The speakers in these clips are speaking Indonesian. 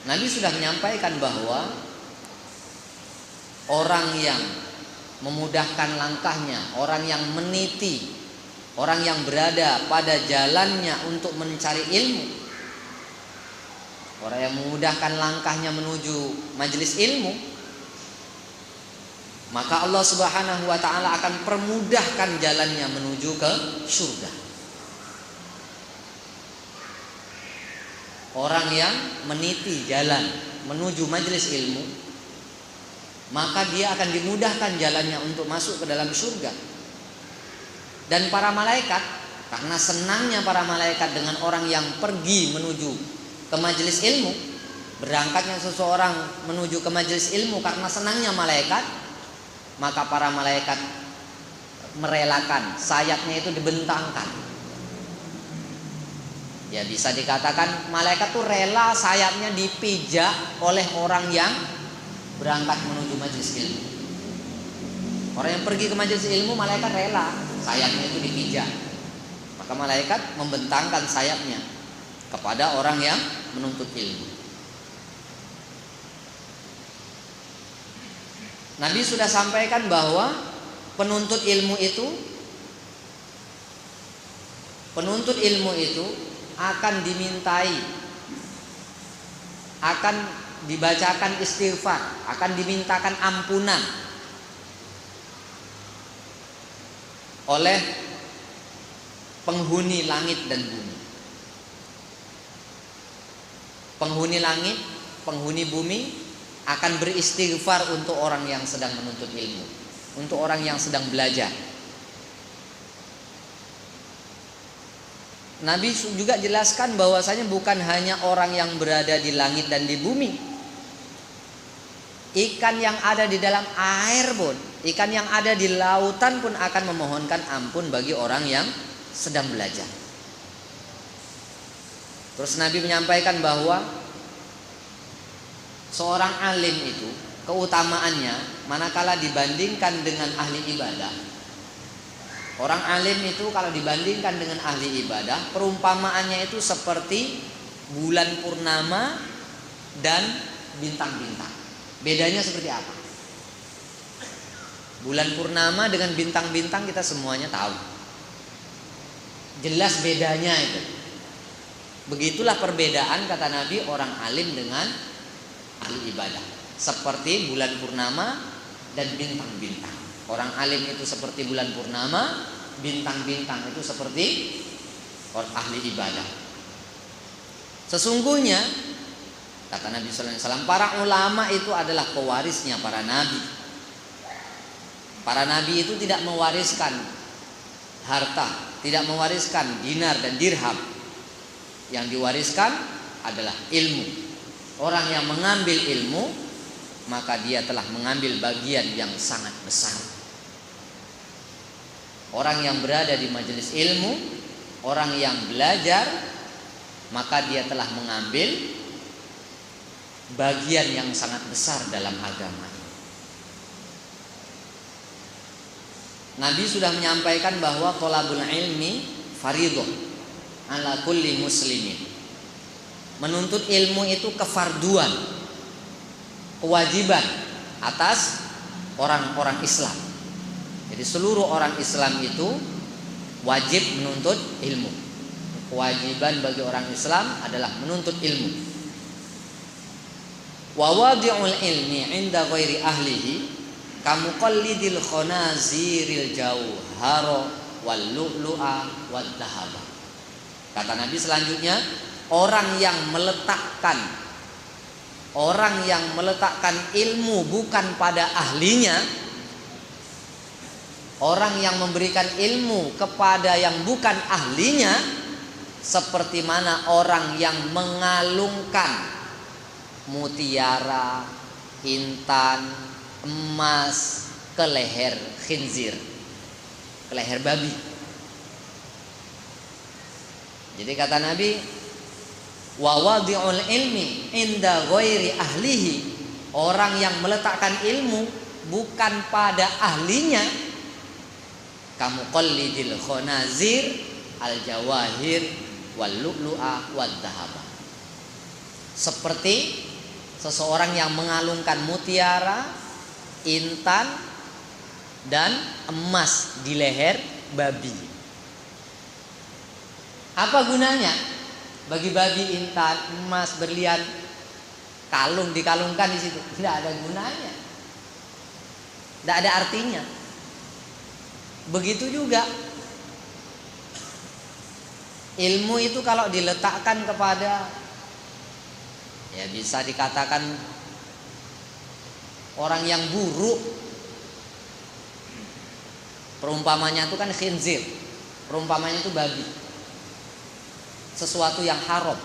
Nabi sudah menyampaikan bahwa orang yang memudahkan langkahnya, orang yang meniti, orang yang berada pada jalannya untuk mencari ilmu, orang yang memudahkan langkahnya menuju majelis ilmu, maka Allah Subhanahu wa ta'ala akan permudahkan jalannya menuju ke surga. Orang yang meniti jalan menuju majelis ilmu, maka dia akan dimudahkan jalannya untuk masuk ke dalam surga. Dan para malaikat, karena senangnya para malaikat dengan orang yang pergi menuju ke majelis ilmu, berangkatnya seseorang menuju ke majelis ilmu karena senangnya malaikat, maka para malaikat merelakan sayapnya itu dibentangkan. Ya, bisa dikatakan malaikat tuh rela sayapnya dipijak oleh orang yang berangkat menuju majelis ilmu. Orang yang pergi ke majelis ilmu, malaikat rela sayapnya itu dipijak. Maka malaikat membentangkan sayapnya kepada orang yang menuntut ilmu. Nabi sudah sampaikan bahwa penuntut ilmu itu akan dimintai, akan dibacakan istighfar, akan dimintakan ampunan oleh penghuni langit dan bumi. Penghuni langit, penghuni bumi akan beristighfar untuk orang yang sedang menuntut ilmu, untuk orang yang sedang belajar. Nabi juga jelaskan bahwasanya bukan hanya orang yang berada di langit dan di bumi, ikan yang ada di dalam air pun, ikan yang ada di lautan pun akan memohonkan ampun bagi orang yang sedang belajar. Terus Nabi menyampaikan bahwa seorang alim itu keutamaannya manakala dibandingkan dengan ahli ibadah. Orang alim itu kalau dibandingkan dengan ahli ibadah, perumpamaannya itu seperti bulan purnama dan bintang-bintang. Bedanya seperti apa? Bulan purnama dengan bintang-bintang kita semuanya tahu. Jelas bedanya itu. Begitulah perbedaan kata Nabi orang alim dengan ahli ibadah. Seperti bulan purnama dan bintang-bintang. Orang alim itu seperti bulan purnama, bintang-bintang itu seperti orang ahli ibadah. Sesungguhnya kata Nabi sallallahu alaihi wasallam, para ulama itu adalah pewarisnya para nabi. Para nabi itu tidak mewariskan harta, tidak mewariskan dinar dan dirham. Yang diwariskan adalah ilmu. Orang yang mengambil ilmu, maka dia telah mengambil bagian yang sangat besar. Orang yang berada di majelis ilmu, orang yang belajar, maka dia telah mengambil bagian yang sangat besar dalam agama. Nabi sudah menyampaikan bahwa thalabul ilmi fardhun ala kulli muslimin. Menuntut ilmu itu kefarduan, kewajiban atas orang-orang Islam. Jadi seluruh orang Islam itu wajib menuntut ilmu. Kewajiban bagi orang Islam adalah menuntut ilmu. Wa wadi'ul ilmi 'inda ghairi ahlihi kamuqallidil khonaziril jauhara wal lu'lu'a wad dhahaba. Kata Nabi selanjutnya, orang yang meletakkan ilmu bukan pada ahlinya, orang yang memberikan ilmu kepada yang bukan ahlinya, seperti mana orang yang mengalungkan mutiara, intan, emas ke leher khinzir, ke leher babi. Jadi kata Nabi, wa wadi'ul ilmi inda ghairi ahlihi, orang yang meletakkan ilmu bukan pada ahlinya, kamu qallidil khonazir al jawahir wal lu'lu'a wad dhahaba, seperti seseorang yang mengalungkan mutiara, intan, dan emas di leher babi. Apa gunanya? Bagi babi intan, emas, berlian, kalung dikalungkan di situ, tidak ada gunanya, tidak ada artinya. Begitu juga ilmu itu kalau diletakkan kepada, ya bisa dikatakan orang yang buruk, perumpamanya itu kan khinzir, perumpamanya itu babi, sesuatu yang haram.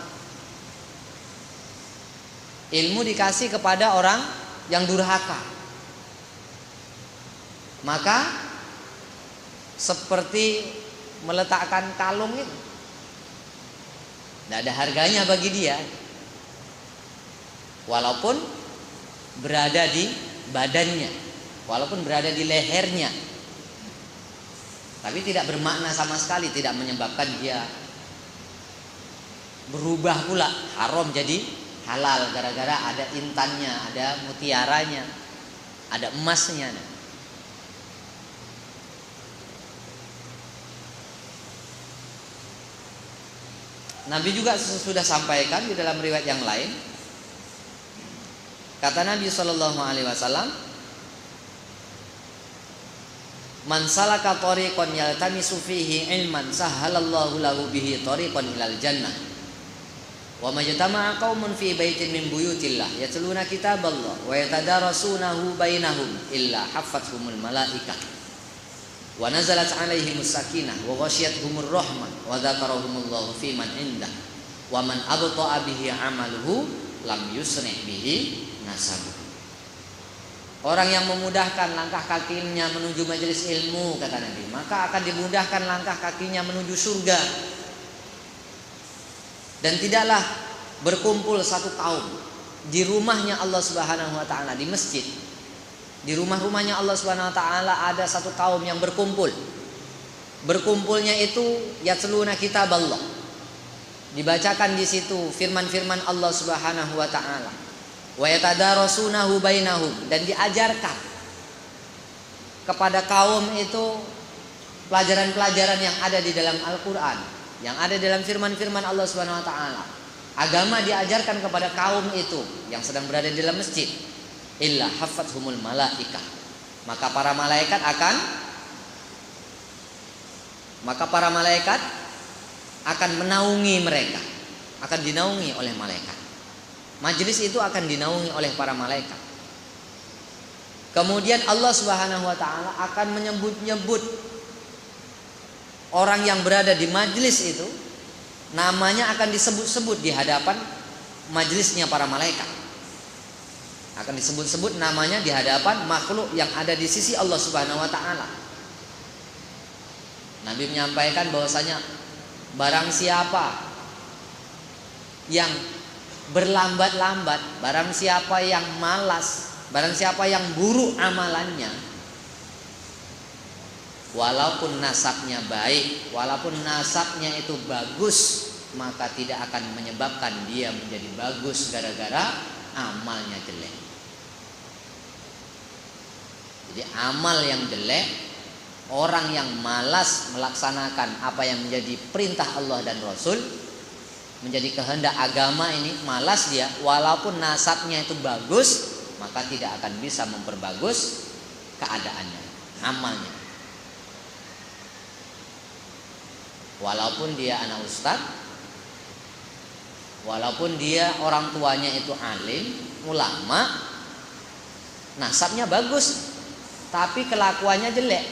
Ilmu dikasih kepada orang yang durhaka, maka seperti meletakkan kalung itu, tidak ada harganya bagi dia, walaupun berada di badannya, walaupun berada di lehernya, tapi tidak bermakna sama sekali, tidak menyebabkan dia berubah pula haram jadi halal gara-gara ada intannya, ada mutiaranya, ada emasnya. Nabi juga sudah sampaikan di dalam riwayat yang lain, kata Nabi sallallahu alaihi wasallam, "Man salaka tariqan yaltamisu fihi ilman sahhalallahu lahu bihi tariqan ilal jannah. Wa majtama'a qaumun fi baitin min buyutillah yatluna kitaballah wa yatadarasunahu bainahum illa haffathumul malaikah wa nazalat 'alaihimus sakinah wa ghasyiyatuhumur rahmah wa dzakarahumullahu fi man indah wa man abta'a bihi 'amaluhu lam yusri' bihi nasabuh." Orang yang memudahkan langkah kakinya menuju majelis ilmu, kata Nabi, maka akan dimudahkan langkah kakinya menuju surga. Dan tidaklah berkumpul satu kaum di rumahnya Allah Subhanahu wa taala, di masjid, di rumah-rumahnya Allah Subhanahu wa taala ada satu kaum yang berkumpul. Berkumpulnya itu yatluna kitaballah, dibacakan di situ firman-firman Allah Subhanahu wa taala, wa yatadarasunahu bainahum, dan diajarkan kepada kaum itu pelajaran-pelajaran yang ada di dalam Al-Qur'an, yang ada dalam firman-firman Allah Subhanahu wa taala. Agama diajarkan kepada kaum itu yang sedang berada di dalam masjid. Illa haffathumul malaikah, maka para malaikat akan menaungi mereka, akan dinaungi oleh malaikat. Majelis itu akan dinaungi oleh para malaikat. Kemudian Allah Subhanahu wa taala akan menyebut-nyebut orang yang berada di majelis itu, namanya akan disebut-sebut di hadapan majelisnya para malaikat. Akan disebut-sebut namanya di hadapan makhluk yang ada di sisi Allah Subhanahu wa taala. Nabi menyampaikan bahwasanya barang siapa yang berlambat-lambat, barang siapa yang malas, barang siapa yang buruk amalannya, walaupun nasabnya baik, walaupun nasabnya itu bagus, maka tidak akan menyebabkan dia menjadi bagus gara-gara amalnya jelek. Jadi amal yang jelek, orang yang malas melaksanakan apa yang menjadi perintah Allah dan Rasul, menjadi kehendak agama ini, malas dia, walaupun nasabnya itu bagus, maka tidak akan bisa memperbagus keadaannya, amalnya. Walaupun dia anak ustadz, walaupun dia orang tuanya itu alim, ulama, nasabnya bagus, tapi kelakuannya jelek,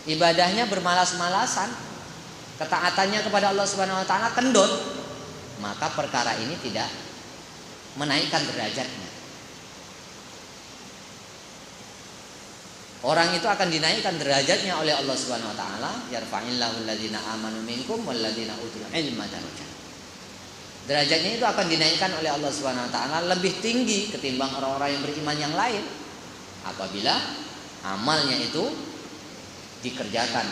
ibadahnya bermalas-malasan, ketaatannya kepada Allah Subhanahu wa taala kendor, maka perkara ini tidak menaikkan derajatnya. Orang itu akan dinaikkan derajatnya oleh Allah Subhanahu wa taala, yarfa'illahu alladziina aamanu minkum walladziina utul ilma darajat. Derajatnya itu akan dinaikkan oleh Allah Subhanahu wa taala lebih tinggi ketimbang orang-orang yang beriman yang lain apabila amalnya itu dikerjakan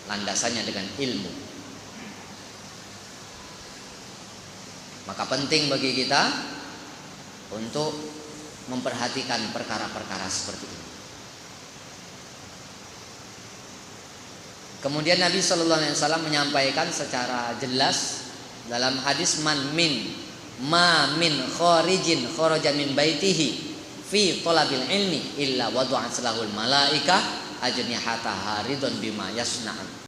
landasannya dengan ilmu. Maka penting bagi kita untuk memperhatikan perkara-perkara seperti ini. Kemudian Nabi Shallallahu Alaihi Wasallam menyampaikan secara jelas dalam hadis ma min kharijin kharaja min baitihi fi talabil ilmi illa wadu'at lahul malaikah ajnihataha ridon bima yasna'un.